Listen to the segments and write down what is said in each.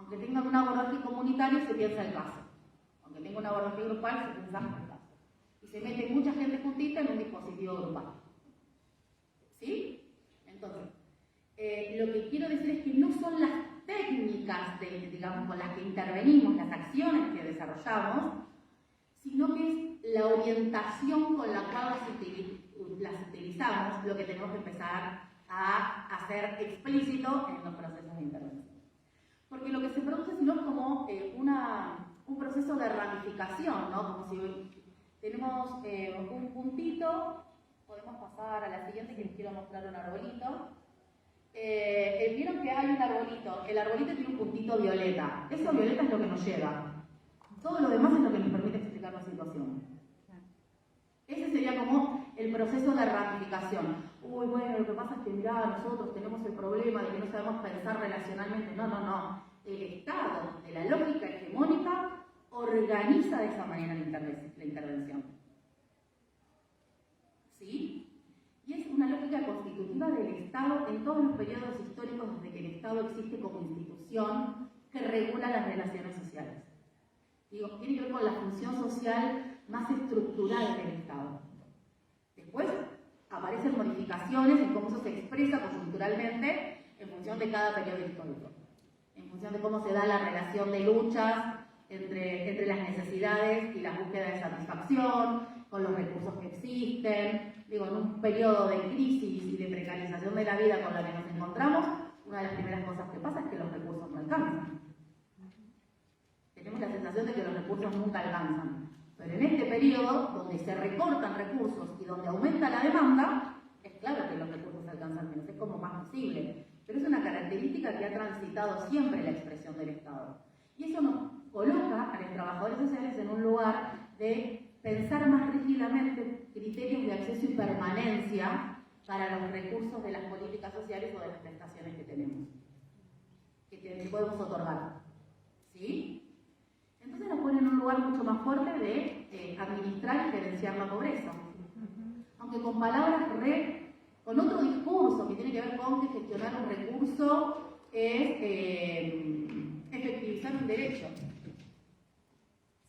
Aunque tengan un abordaje comunitario, se piensa el caso. Aunque tenga un abordaje grupal, se piensa el caso. Y se mete mucha gente juntita en un dispositivo grupal. ¿Sí? Entonces, lo que quiero decir es que no son las técnicas, digamos, con las que intervenimos, las acciones que desarrollamos, sino que es la orientación con la cual las utilizamos lo que tenemos que empezar a hacer explícito en los procesos de intervención. Porque lo que se produce sino es como un proceso de ramificación, ¿no? Como si tenemos un puntito, podemos pasar a la siguiente que les quiero mostrar un arbolito. Vieron que hay un arbolito, el arbolito tiene un puntito violeta, eso violeta es lo que nos llega, todo lo demás es lo que nos permite explicar la situación. Ese sería como el proceso de ramificación. Uy, bueno, lo que pasa es que mirá, nosotros tenemos el problema de que no sabemos pensar relacionalmente. No. El Estado, de la lógica hegemónica, organiza de esa manera la intervención. ¿Sí? Y es una lógica constitutiva del Estado en todos los periodos históricos desde que el Estado existe como institución que regula las relaciones sociales. Digo, tiene que ver con la función social más estructural del Estado. Después aparecen modificaciones en cómo eso se expresa coyunturalmente en función de cada periodo histórico, en función de cómo se da la relación de luchas entre las necesidades y la búsqueda de satisfacción, con los recursos que existen. Digo, en un periodo de crisis y de precarización de la vida con la que nos encontramos, una de las primeras cosas que pasa es que los recursos no alcanzan. Tenemos la sensación de que los recursos nunca alcanzan. Pero en este periodo, donde se recortan recursos y donde aumenta la demanda, es claro que los recursos alcanzan menos, es como más visible. Pero es una característica que ha transitado siempre la expresión del Estado. Y eso nos coloca a los trabajadores sociales en un lugar de pensar más rígidamente criterios de acceso y permanencia para los recursos de las políticas sociales o de las prestaciones que tenemos, que podemos otorgar. ¿Sí? Entonces nos pone en un lugar mucho más fuerte de administrar y gerenciar la pobreza. Aunque con palabras con otro discurso que tiene que ver con que gestionar un recurso es efectivizar un derecho.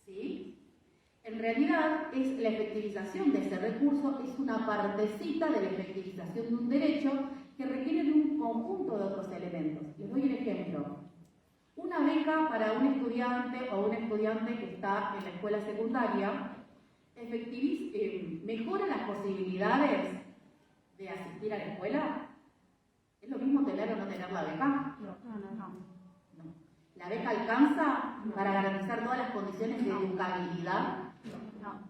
¿Sí? En realidad, la efectivización de ese recurso es una partecita de la efectivización de un derecho que requiere de un conjunto de otros elementos. Les doy un ejemplo. Una beca para un estudiante o una estudiante que está en la escuela secundaria mejora las posibilidades de asistir a la escuela. ¿Es lo mismo tener o no tener la beca? No. ¿La beca alcanza para garantizar todas las condiciones de educabilidad? No.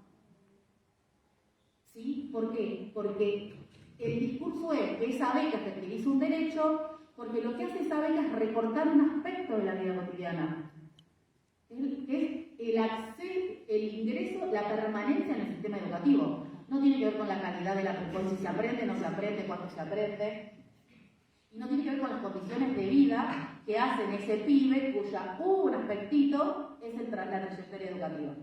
¿Sí? ¿Por qué? Porque el discurso es que esa beca efectiviza un derecho, porque lo que hace esa beca es recortar un aspecto de la vida cotidiana, que es el ingreso, la permanencia en el sistema educativo. No tiene que ver con la calidad de si se aprende, no se aprende, cuánto se aprende. Y no tiene que ver con las condiciones de vida que hacen ese pibe cuya un aspectito es la trayectoria educativa.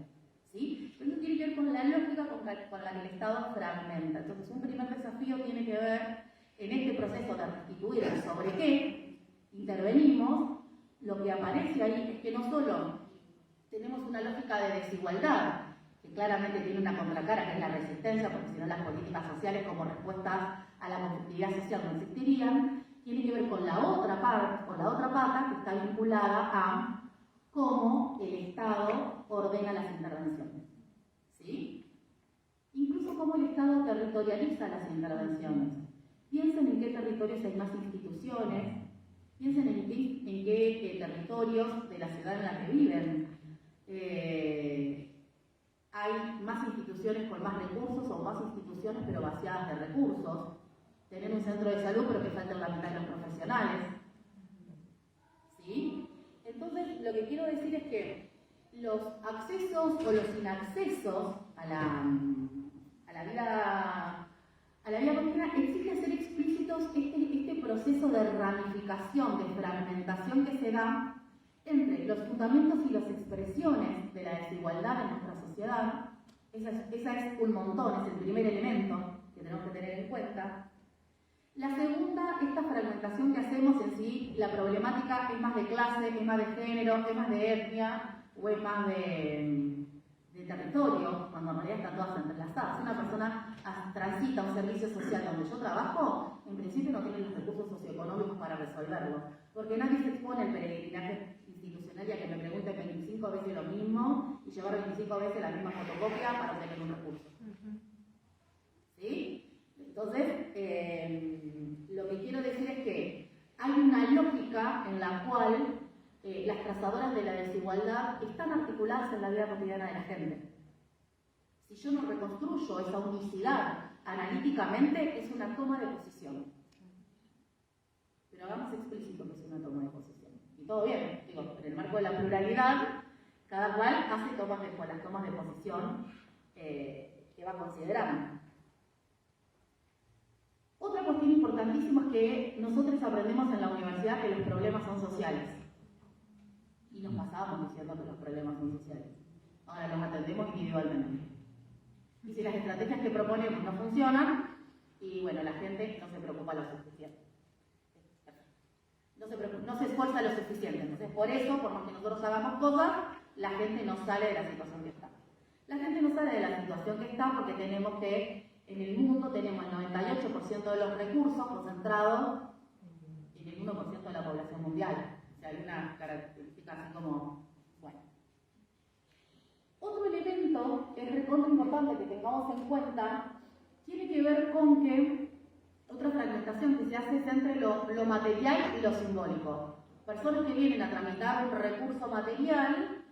¿Sí? Pero eso tiene que ver con la lógica con la que el Estado fragmenta. Entonces, un primer desafío tiene que ver en este proceso de restituir sobre qué intervenimos. Lo que aparece ahí es que no solo tenemos una lógica de desigualdad, que claramente tiene una contracara, que es la resistencia, porque si no las políticas sociales como respuesta a la conflictividad social no existirían, tiene que ver con la otra pata que está vinculada a cómo el Estado ordena las intervenciones. ¿Sí? Incluso cómo el Estado territorializa las intervenciones. Piensen en qué territorios hay más instituciones, piensen en qué territorios de la ciudad en la que viven hay más instituciones con más recursos o más instituciones pero vaciadas de recursos. Tener un centro de salud pero que faltan la mitad de los profesionales. ¿Sí? Entonces, lo que quiero decir es que los accesos o los inaccesos a la vida cotidiana exige hacer explícitos este proceso de ramificación, de fragmentación que se da entre los fundamentos y las expresiones de la desigualdad en nuestra sociedad. Esa es un montón, es el primer elemento que tenemos que tener en cuenta. La segunda, esta fragmentación que hacemos en sí, la problemática es más de clase, es más de género, es más de etnia o es más de territorio, cuando en realidad están todas entrelazadas. Si una persona transita un servicio social donde yo trabajo, en principio no tiene los recursos socioeconómicos para resolverlo, porque nadie se expone al peregrinaje institucional y a que me pregunte 25 veces lo mismo y llevar 25 veces la misma fotocopia para obtener un recurso. ¿Sí? Entonces, lo que quiero decir es que hay una lógica en la cual las trazadoras de la desigualdad están articuladas en la vida cotidiana de la gente. Si yo no reconstruyo esa unicidad analíticamente, es una toma de posición. Pero hagamos explícito que es una toma de posición. Y todo bien, digo, en el marco de la pluralidad, cada cual hace las tomas de posición que va considerando. Otra cuestión importantísima es que nosotros aprendemos en la universidad que los problemas son sociales. Y nos pasábamos diciendo que los problemas son sociales. Ahora los atendemos individualmente. Y si las estrategias que proponemos no funcionan, y bueno, la gente no se preocupa lo suficiente. No se esfuerza lo suficiente. Entonces, por eso, por más que nosotros hagamos cosas, la gente no sale de la situación que está. La gente no sale de la situación que está porque tenemos que, en el mundo tenemos el 98% de los recursos concentrados en el 1% de la población mundial. O sea, hay una característica así como, bueno. Otro elemento que es recontra importante que tengamos en cuenta tiene que ver con que otra fragmentación que se hace es entre lo material y lo simbólico. Personas que vienen a tramitar un recurso material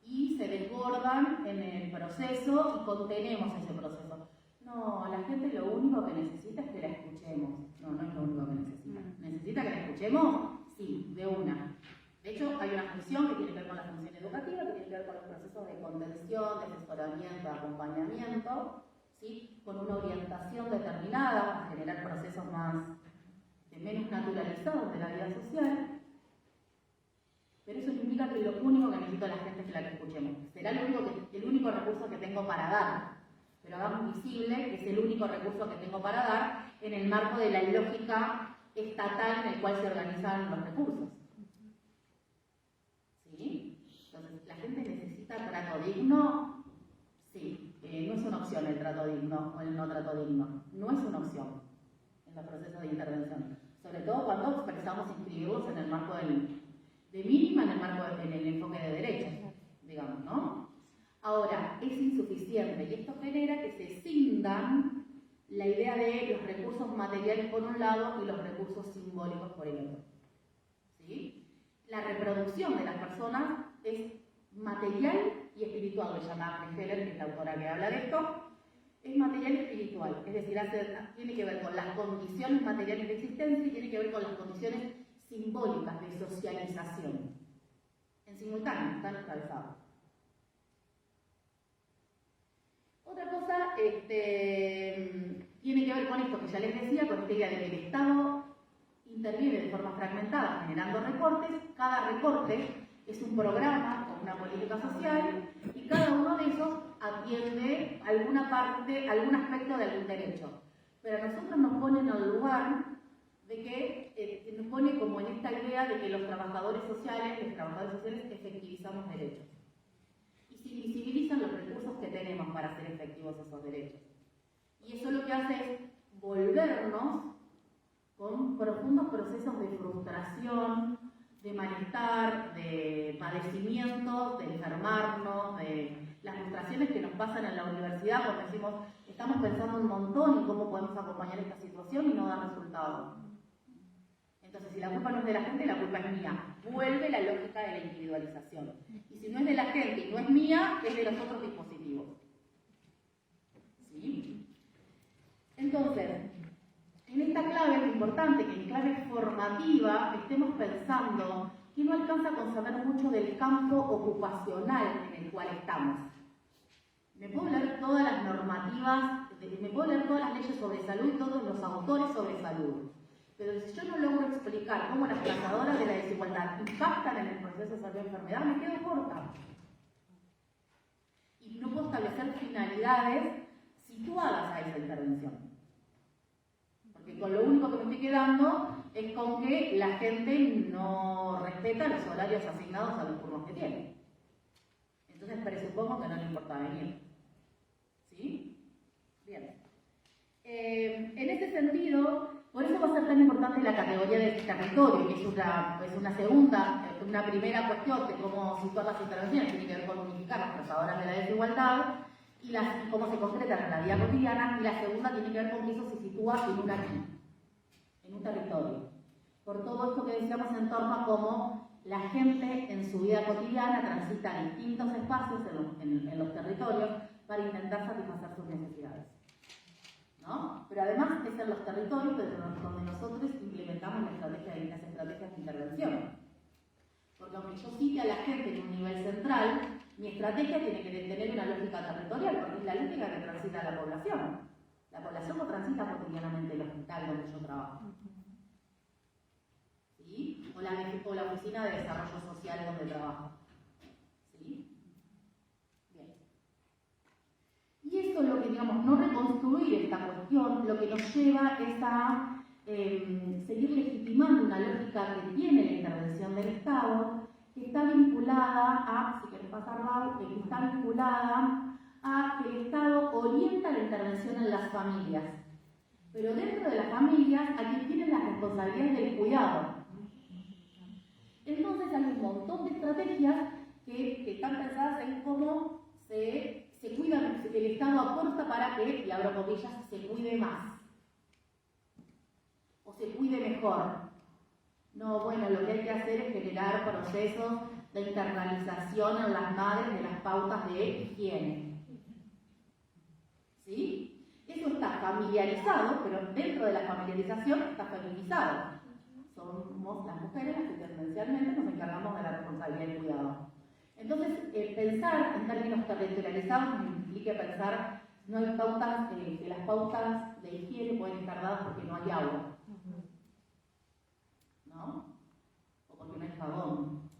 y se desbordan en el proceso y contenemos ese proceso. No, la gente lo único que necesita es que la escuchemos. No, no es lo único que necesita. ¿Necesita que la escuchemos? Sí, de una. De hecho, hay una función que tiene que ver con la función educativa, que tiene que ver con los procesos de contención, de asesoramiento, de acompañamiento, ¿sí? Con una orientación determinada para generar procesos menos naturalizados de la vida social. Pero eso no implica que lo único que necesita la gente es que la escuchemos. Será el único recurso que tengo para dar. Pero hagamos visible que es el único recurso que tengo para dar en el marco de la lógica estatal en el cual se organizan los recursos. ¿Sí? Entonces, ¿la gente necesita trato digno? Sí. No es una opción el trato digno o el no trato digno. No es una opción en los procesos de intervención. Sobre todo cuando expresamos inscribirlos en el marco de mínima, en el marco del enfoque de derechos, digamos, ¿no? Ahora, es insuficiente y esto genera que se cindan la idea de los recursos materiales por un lado y los recursos simbólicos por el otro. ¿Sí? La reproducción de las personas es material y espiritual, lo llama Agnes Heller, que es la autora que habla de esto, es material y espiritual, es decir, tiene que ver con las condiciones materiales de existencia y tiene que ver con las condiciones simbólicas de socialización. En simultáneo, están atravesados. Otra cosa tiene que ver con esto que ya les decía, con esta idea de que el Estado interviene de forma fragmentada generando recortes. Cada recorte es un programa o una política social y cada uno de esos atiende alguna parte, algún aspecto de algún derecho. Pero a nosotros nos pone en el lugar de que nos pone como en esta idea de que los trabajadores sociales efectivizamos derechos. Y se invisibilizan los recursos que tenemos para hacer efectivos esos derechos. Y eso lo que hace es volvernos con profundos procesos de frustración, de malestar, de padecimientos, de enfermarnos, de las frustraciones que nos pasan en la universidad porque decimos, estamos pensando un montón en cómo podemos acompañar esta situación y no da resultados. Entonces, si la culpa no es de la gente, la culpa es mía. Vuelve la lógica de la individualización. Y si no es de la gente y no es mía, es de los otros dispositivos. ¿Sí? Entonces, en esta clave es importante que en clave formativa estemos pensando que no alcanza con saber mucho del campo ocupacional en el cual estamos. Me puedo leer todas las normativas, me puedo leer todas las leyes sobre salud y todos los autores sobre salud. Pero si yo no logro explicar cómo las trazadoras de la desigualdad impactan en el proceso de salud y enfermedad, me quedo corta. Y no puedo establecer finalidades situadas a esa intervención. Porque que con lo único que me estoy quedando es con que la gente no respeta los horarios asignados a los turnos que tiene. Entonces presupongo que no le importa venir. ¿Sí? Bien. En ese sentido, por eso va a ser tan importante la categoría del territorio, que es una primera cuestión de cómo situar las intervenciones, tiene que ver con unificar las trazadoras de la desigualdad y cómo se concretan en la vida cotidiana, y la segunda tiene que ver con que eso se sitúa en un territorio. Por todo esto que decíamos en torno a cómo la gente en su vida cotidiana transita distintos espacios en los territorios para intentar satisfacer sus necesidades. ¿No? Pero además es en los territorios donde nosotros implementamos las estrategias de intervención. Porque aunque yo cite a la gente en un nivel central, mi estrategia tiene que tener una lógica territorial, porque es la lógica que transita la población. La población no transita cotidianamente el hospital donde yo trabajo. ¿Sí? O la oficina de desarrollo social donde trabajo. ¿Sí? Bien. Y esto es lo que, digamos, no reconstruir esta cuestión, lo que nos lleva es a seguir legitimando una lógica que tiene la intervención del Estado, que está vinculada a, si querés pasar, que está vinculada a que el Estado orienta la intervención en las familias. Pero dentro de las familias, a quien tienen las responsabilidades del cuidado. Entonces hay un montón de estrategias que están pensadas en cómo se cuida, el Estado aporta para que, y abro comillas, se cuide más. O se cuide mejor. No, bueno, lo que hay que hacer es generar procesos de internalización en las madres de las pautas de higiene. ¿Sí? Eso está familiarizado, pero dentro de la familiarización está feminizado. Somos las mujeres las que tendencialmente nos encargamos de la responsabilidad del cuidado. Entonces, pensar en términos territorializados implica pensar, no hay pautas, que las pautas de higiene pueden estar dadas porque no hay agua. ¿No? O porque no hay jabón.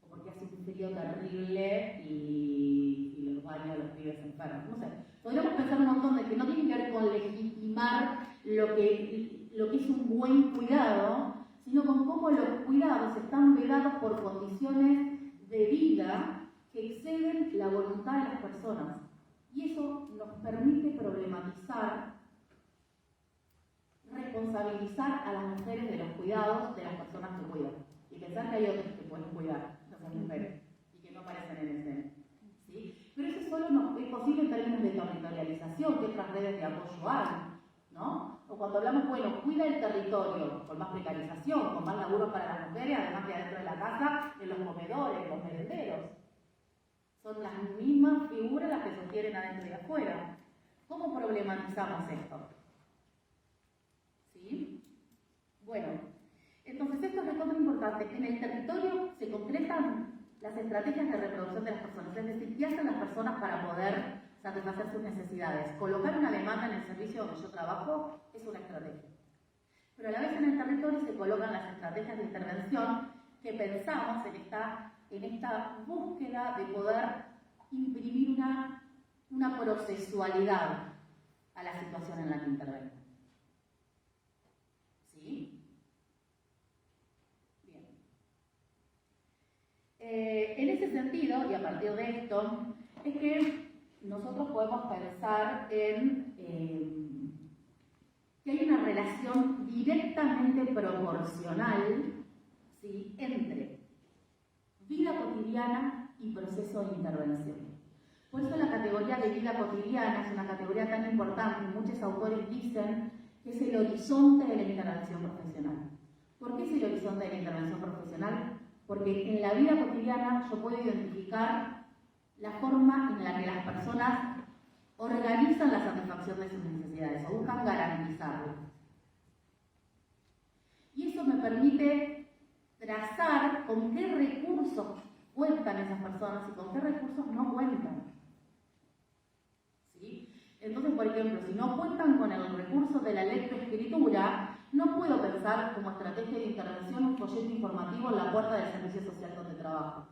O porque hace un frío terrible y los baños a los pibes enfermos. No sé. Podríamos pensar un montón de que no tiene que ver con legitimar lo que es un buen cuidado, sino con cómo los cuidados están vedados por condiciones de vida que exceden la voluntad de las personas. Y eso nos permite problematizar, responsabilizar a las mujeres de los cuidados de las personas que cuidan. Y pensar que hay otros que pueden cuidar, esas mujeres, y que no aparecen en escena. ¿Sí? Pero eso solo no es posible en términos de territorialización, que otras redes de apoyo hay, ¿no? O cuando hablamos, bueno, cuida el territorio, con más precarización, con más laburo para las mujeres, además de adentro de la casa, en los comedores, en los merenderos. Son las mismas figuras las que sostienen adentro y afuera. ¿Cómo problematizamos esto? ¿Sí? Bueno, entonces esto es recontra importante. En el territorio se concretan las estrategias de reproducción de las personas, es decir, ¿qué hacen las personas para poder satisfacer sus necesidades? Colocar una demanda en el servicio donde yo trabajo es una estrategia. Pero a la vez en el territorio se colocan las estrategias de intervención que pensamos en esta búsqueda de poder imprimir una procesualidad a la situación en la que intervengo. ¿Sí? Bien. En ese sentido, y a partir de esto, es que nosotros podemos pensar en que hay una relación directamente proporcional, ¿sí?, entre vida cotidiana y proceso de intervención. Por eso la categoría de vida cotidiana es una categoría tan importante. Muchos autores dicen que es el horizonte de la intervención profesional. ¿Por qué es el horizonte de la intervención profesional? Porque en la vida cotidiana yo puedo identificar la forma en la que las personas organizan la satisfacción de sus necesidades o buscan garantizarlas. Y eso me permite trazar con qué recursos cuentan esas personas y con qué recursos no cuentan. ¿Sí? Entonces, por ejemplo, si no cuentan con el recurso de la lectoescritura, no puedo pensar como estrategia de intervención un folleto informativo en la puerta del servicio social donde trabajo.